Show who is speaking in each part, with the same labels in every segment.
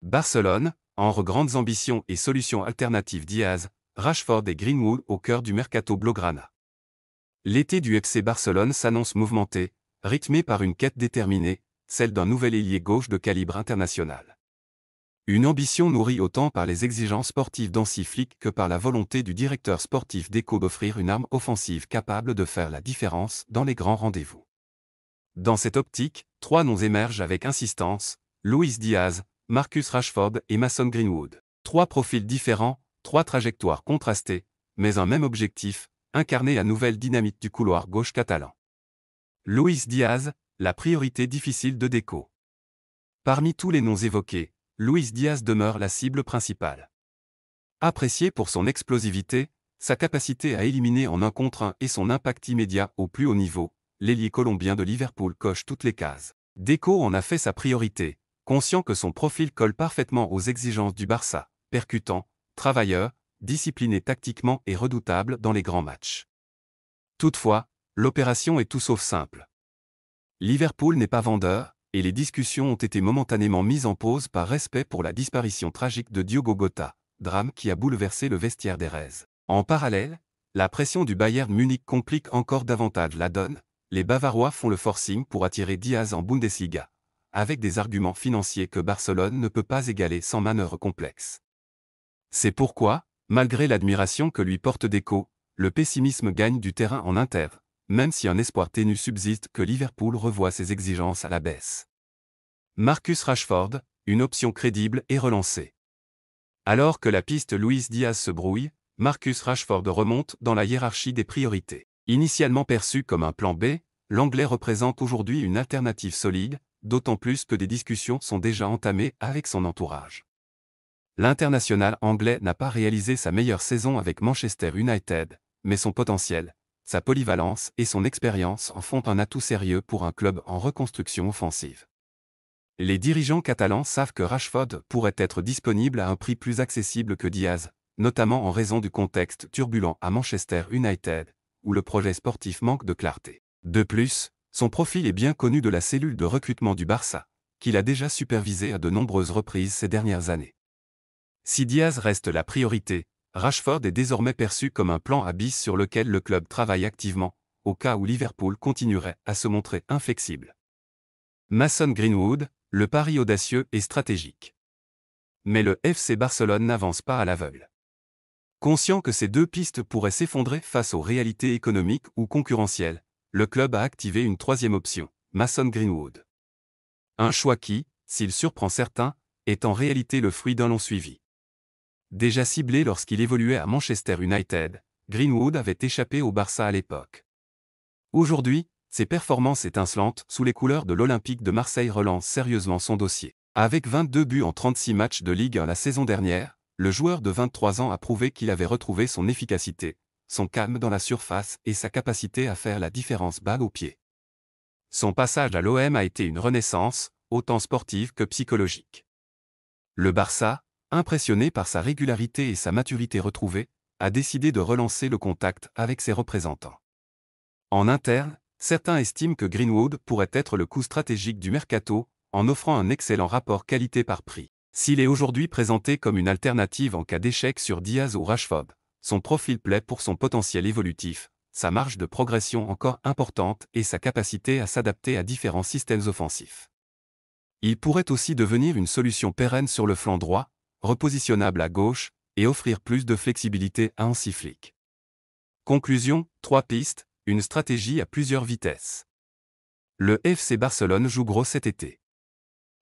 Speaker 1: Barcelone, entre grandes ambitions et solutions alternatives Diaz, Rashford et Greenwood au cœur du mercato blaugrana. L'été du FC Barcelone s'annonce mouvementé, rythmé par une quête déterminée, celle d'un nouvel ailier gauche de calibre international. Une ambition nourrie autant par les exigences sportives d'Hansi Flick que par la volonté du directeur sportif Deco d'offrir une arme offensive capable de faire la différence dans les grands rendez-vous. Dans cette optique, trois noms émergent avec insistance, Luis Diaz, Marcus Rashford et Mason Greenwood. Trois profils différents, trois trajectoires contrastées, mais un même objectif, incarner la nouvelle dynamite du couloir gauche catalan. Luis Diaz, la priorité difficile de Deco. Parmi tous les noms évoqués, Luis Diaz demeure la cible principale. Apprécié pour son explosivité, sa capacité à éliminer en 1 contre 1 et son impact immédiat au plus haut niveau, l'ailier colombien de Liverpool coche toutes les cases. Deco en a fait sa priorité, conscient que son profil colle parfaitement aux exigences du Barça, percutant, travailleur, discipliné tactiquement et redoutable dans les grands matchs. Toutefois, l'opération est tout sauf simple. Liverpool n'est pas vendeur, et les discussions ont été momentanément mises en pause par respect pour la disparition tragique de Diogo Jota, drame qui a bouleversé le vestiaire des Reds. En parallèle, la pression du Bayern Munich complique encore davantage la donne, les Bavarois font le forcing pour attirer Diaz en Bundesliga, avec des arguments financiers que Barcelone ne peut pas égaler sans manœuvre complexe. C'est pourquoi, malgré l'admiration que lui porte Deco, le pessimisme gagne du terrain en Inter, même si un espoir ténu subsiste que Liverpool revoie ses exigences à la baisse. Marcus Rashford, une option crédible et relancée. Alors que la piste Luis Diaz se brouille, Marcus Rashford remonte dans la hiérarchie des priorités. Initialement perçu comme un plan B, l'Anglais représente aujourd'hui une alternative solide, d'autant plus que des discussions sont déjà entamées avec son entourage. L'international anglais n'a pas réalisé sa meilleure saison avec Manchester United, mais son potentiel, sa polyvalence et son expérience en font un atout sérieux pour un club en reconstruction offensive. Les dirigeants catalans savent que Rashford pourrait être disponible à un prix plus accessible que Diaz, notamment en raison du contexte turbulent à Manchester United, où le projet sportif manque de clarté. De plus, son profil est bien connu de la cellule de recrutement du Barça, qu'il a déjà supervisé à de nombreuses reprises ces dernières années. Si Diaz reste la priorité, Rashford est désormais perçu comme un plan à bis sur lequel le club travaille activement, au cas où Liverpool continuerait à se montrer inflexible. Mason Greenwood, le pari audacieux et stratégique. Mais le FC Barcelone n'avance pas à l'aveugle. Conscient que ces deux pistes pourraient s'effondrer face aux réalités économiques ou concurrentielles, le club a activé une troisième option, Mason Greenwood. Un choix qui, s'il surprend certains, est en réalité le fruit d'un long suivi. Déjà ciblé lorsqu'il évoluait à Manchester United, Greenwood avait échappé au Barça à l'époque. Aujourd'hui, ses performances étincelantes sous les couleurs de l'Olympique de Marseille relancent sérieusement son dossier. Avec 22 buts en 36 matchs de Ligue 1 la saison dernière, le joueur de 23 ans a prouvé qu'il avait retrouvé son efficacité, son calme dans la surface et sa capacité à faire la différence balle au pied. Son passage à l'OM a été une renaissance, autant sportive que psychologique. Le Barça, impressionné par sa régularité et sa maturité retrouvée, a décidé de relancer le contact avec ses représentants. En interne, certains estiment que Greenwood pourrait être le coup stratégique du mercato, en offrant un excellent rapport qualité par prix. S'il est aujourd'hui présenté comme une alternative en cas d'échec sur Diaz ou Rashford, son profil plaît pour son potentiel évolutif, sa marge de progression encore importante et sa capacité à s'adapter à différents systèmes offensifs. Il pourrait aussi devenir une solution pérenne sur le flanc droit, repositionnable à gauche, et offrir plus de flexibilité à Hansi Flick. Conclusion, 3 pistes, une stratégie à plusieurs vitesses. Le FC Barcelone joue gros cet été.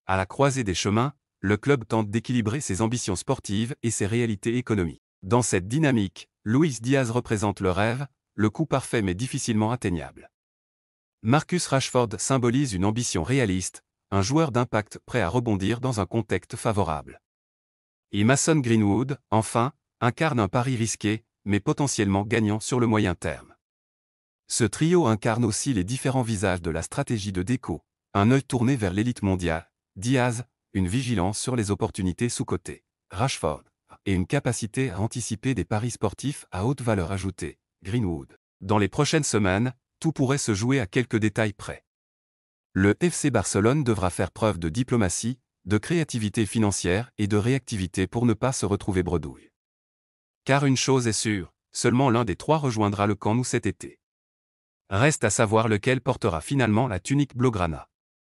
Speaker 1: À la croisée des chemins, le club tente d'équilibrer ses ambitions sportives et ses réalités économiques. Dans cette dynamique, Luis Diaz représente le rêve, le coup parfait mais difficilement atteignable. Marcus Rashford symbolise une ambition réaliste, un joueur d'impact prêt à rebondir dans un contexte favorable. Et Mason Greenwood, enfin, incarne un pari risqué, mais potentiellement gagnant sur le moyen terme. Ce trio incarne aussi les différents visages de la stratégie de Deco, un œil tourné vers l'élite mondiale, Diaz, une vigilance sur les opportunités sous-cotées, Rashford, et une capacité à anticiper des paris sportifs à haute valeur ajoutée, Greenwood. Dans les prochaines semaines, tout pourrait se jouer à quelques détails près. Le FC Barcelone devra faire preuve de diplomatie, de créativité financière et de réactivité pour ne pas se retrouver bredouille. Car une chose est sûre, seulement l'un des trois rejoindra le camp nous cet été. Reste à savoir lequel portera finalement la tunique Blaugrana.